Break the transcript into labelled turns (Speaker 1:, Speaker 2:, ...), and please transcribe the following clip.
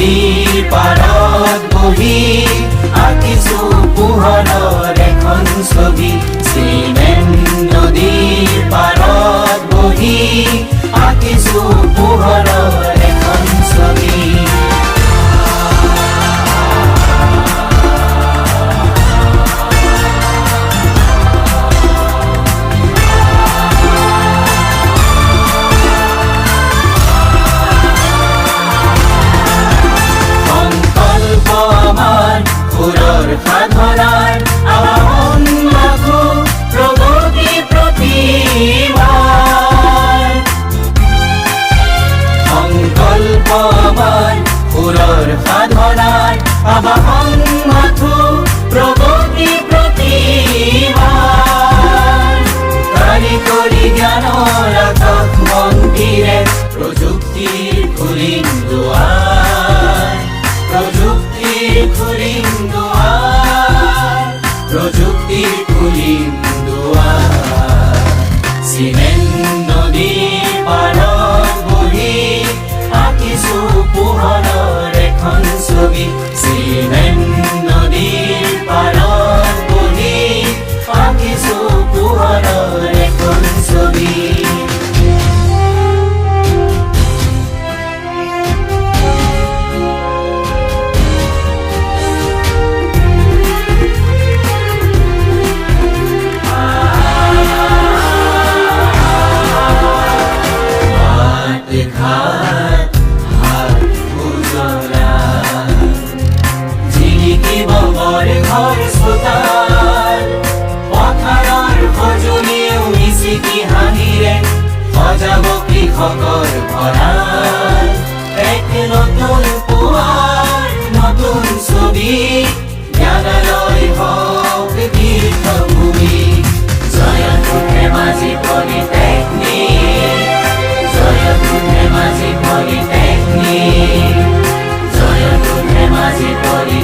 Speaker 1: নদীৰ পাৰত বহি আঁকিছো পোহৰৰ এখন ছবি। চিমেণ্ট নদীৰ পাৰত বহি আঁকিছো পোহৰৰ এখন ছবি। সুৰৰ সাধনাৰ আবাহন মাথো প্ৰগতি প্ৰতিমাৰ। সংকল্প আমাৰ সুৰৰ সাধনাৰ আবাহন মাথো প্ৰগতি প্ৰতিমাৰ। কাৰিকৰী জ্ঞানৰ আকাশ মন্দিৰে প্ৰযুক্তিৰ খুলিম দুৱাৰ। প্ৰযুক্তিৰ খুলিম দুৱাৰ। প্ৰযুক্তিৰ খুলিম দুৱাৰ। চিমেণ্ট নদীৰ পাৰত বহি আঁকিছো পোহৰৰ এখন ছবি। চিমেণ্ট নদীৰ পাৰত বহি আঁকিছো পোহৰৰ এখন ছবি। ঘৰ চোতাল পথাৰৰ সজুলিও মিচিকি হাঁহিৰে সজাব কৃষকৰ ভঁৰাল। এক নতুন পুৱাৰ নতুন ছবি জ্ঞানালয় হওক তীৰ্থভূমি। জয়তু ধেমাজি পলিটেকনিক। জয়তু ধেমাজি পলিটেকনিক। জয়তু ধেমাজি পলিটেকনিক।